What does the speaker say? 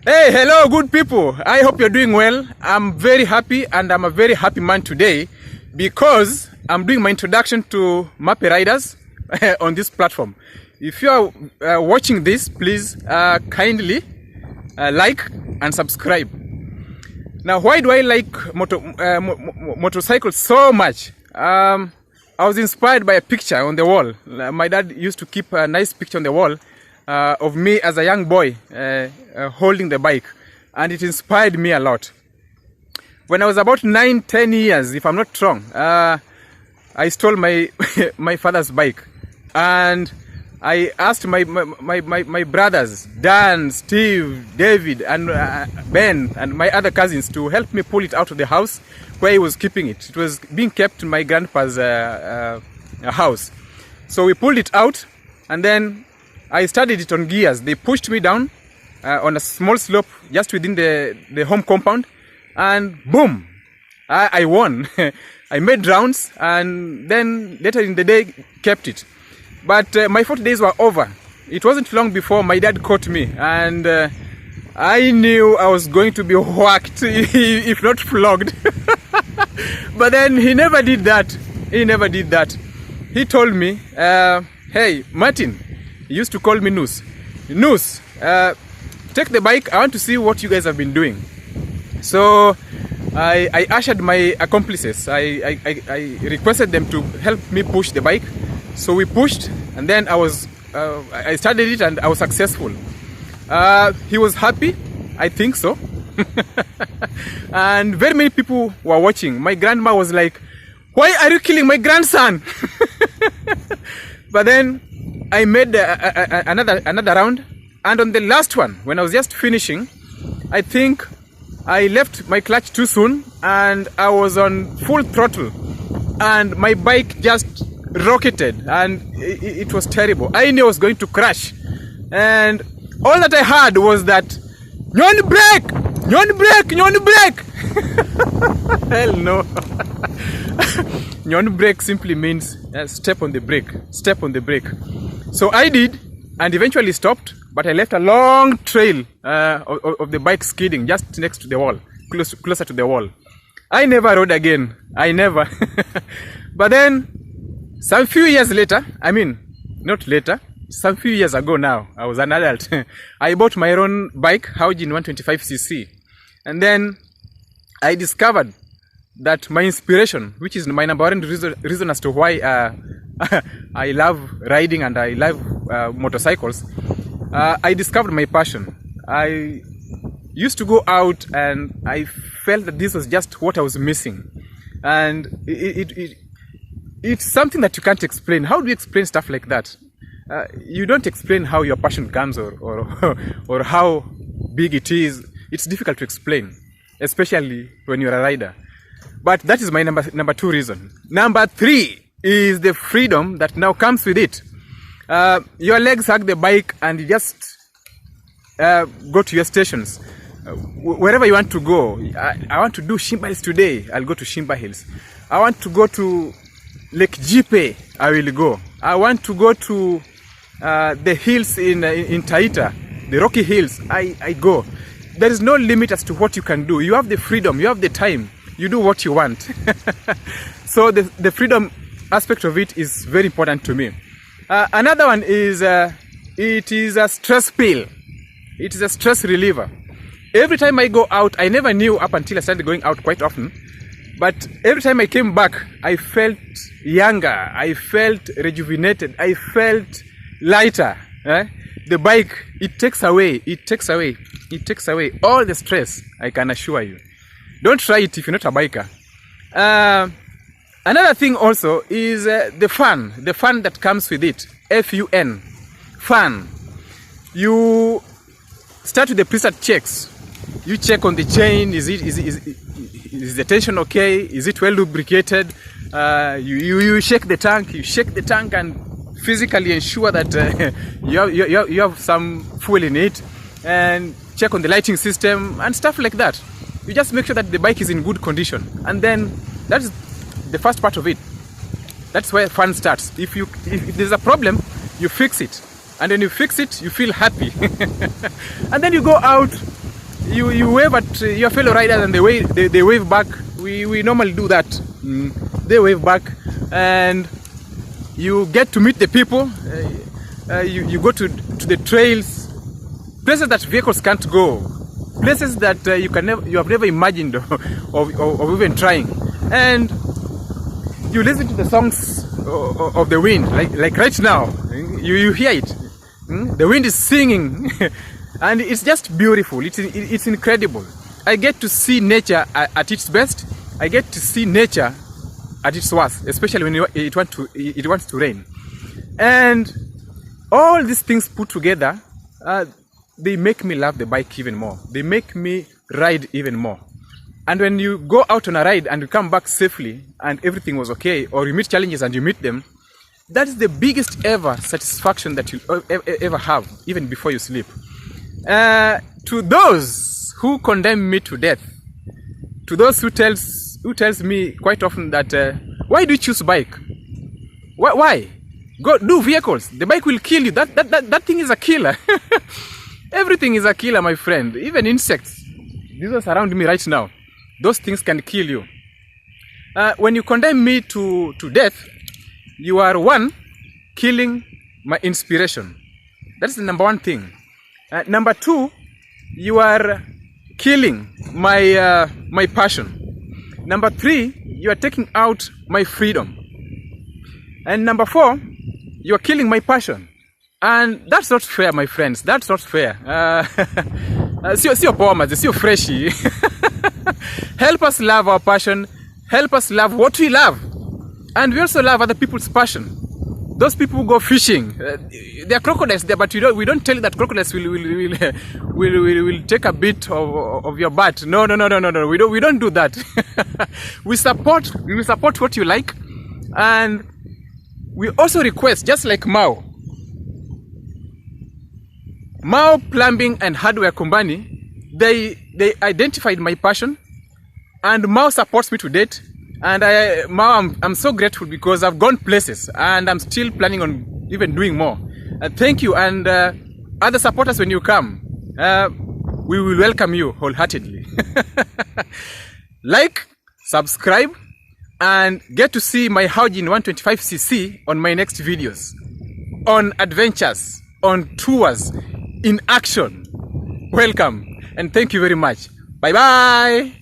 Hey, hello, good people. I hope you're doing well. I'm very happy, and I'm a very happy man today because I'm doing my introduction to Mape riders on this platform. If you are watching this, please kindly like and subscribe. Now, why do I like motorcycles so much? I was inspired by a picture on the wall. My dad used to keep a nice picture on the wall of me as a young boy holding the bike, and it inspired me a lot. When I was about 9-10 years, if I'm not wrong, I stole my my father's bike, and I asked my brothers, Dan, Steve, David, and Ben, and my other cousins to help me pull it out of the house where he was keeping it. It was being kept in my grandpa's house. So we pulled it out, and then I started it on gears. They pushed me down on a small slope just within the home compound, and boom, I won. I made rounds, and then later in the day kept it. But my 40 days were over. It wasn't long before my dad caught me, and I knew I was going to be whacked, if not flogged. But then he never did that. He never did that. He told me, hey, Martin, he used to call me Noose. Noose, take the bike. I want to see what you guys have been doing. So I ushered my accomplices. I requested them to help me push the bike. So we pushed, and then I started it, and I was successful. He was happy, I think so. And very many people were watching. My grandma was like, "Why are you killing my grandson?" But then I made another round, and on the last one, when I was just finishing, I think I left my clutch too soon, and I was on full throttle, and my bike just rocketed, and it was terrible. I knew I was going to crash, and all that I heard was that "NYON BREK! NYON BREK! NYON BREK!" Hell no. NYON BREK simply means step on the brake, step on the brake. So I did, and eventually stopped, but I left a long trail of the bike skidding just next to the wall, closer to the wall. I never rode again. I never. But then, some few years later, I mean, not later, some few years ago now, I was an adult. I bought my own bike, Haujin 125cc. And then I discovered that my inspiration, which is my number one reason as to why I love riding and I love motorcycles, I discovered my passion. I used to go out, and I felt that this was just what I was missing. And it's something that you can't explain. How do you explain stuff like that? You don't explain how your passion comes or how big it is. It's difficult to explain, especially when you're a rider. But that is my number two reason. Number three is the freedom that now comes with it. Your legs hug the bike, and you just go to your stations. Wherever you want to go. I want to do Shimba Hills today. I'll go to Shimba Hills. I want to go to Lake Jipe. I will go. I want to go to the hills in Taita, the Rocky Hills. I go. There is no limit as to what you can do. You have the freedom. You have the time. You do what you want. So the freedom aspect of it is very important to me. Another one is it is a stress pill. It is a stress reliever. Every time I go out, I never knew up until I started going out quite often. But every time I came back, I felt younger. I felt rejuvenated. I felt lighter. The bike, it takes away all the stress, I can assure you. Don't try it if you're not a biker. Another thing also is the fun that comes with it. F-U-N, fun. You start with the preset checks. You check on the chain. Is the tension okay? Is it well lubricated? You shake the tank. You shake the tank and physically ensure that you have some fuel in it, and check on the lighting system and stuff like that. You just make sure that the bike is in good condition, and then that's the first part of it. That's where fun starts. If there's a problem, you fix it. And when you fix it, you feel happy. And then you go out you wave at your fellow riders and they wave back. We normally do that. They wave back, and you get to meet the people. You go to the trails, places that vehicles can't go, places that you have never imagined of even trying, and you listen to the songs of the wind, like right now. You hear it. The wind is singing, and it's just beautiful. It's incredible. I get to see nature at its best. I get to see nature at its worst, especially when it wants to rain. And all these things put together, they make me love the bike even more. They make me ride even more. And when you go out on a ride and you come back safely and everything was okay, or you meet challenges and you meet them, that is the biggest ever satisfaction that you ever have, even before you sleep. To those who condemn me to death, to those who tells me quite often that why do you choose bike? Why? Go do vehicles. The bike will kill you. That thing is a killer. Everything is a killer, my friend. Even insects. These are around me right now. Those things can kill you. When you condemn me to death, you are one, killing my inspiration. That's the number one thing. Number two, you are killing my passion. Number three, you are taking out my freedom. And number four, you are killing my passion. And that's not fair, my friends. That's not fair. Sio poa maze, sio freshi. Help us love our passion. Help us love what we love. And we also love other people's passion. Those people who go fishing, there are crocodiles there, but we don't tell you that crocodiles will take a bit of your butt. No. We don't do that. We will support what you like, and we also request, just like Mao Plumbing and Hardware Company, they identified my passion, and Mao supports me to date. And I'm so grateful because I've gone places and I'm still planning on even doing more. Thank you, and other supporters, when you come, we will welcome you wholeheartedly. Like, subscribe, and get to see my Haojin 125cc on my next videos, on adventures, on tours, in action. Welcome, and thank you very much. Bye bye.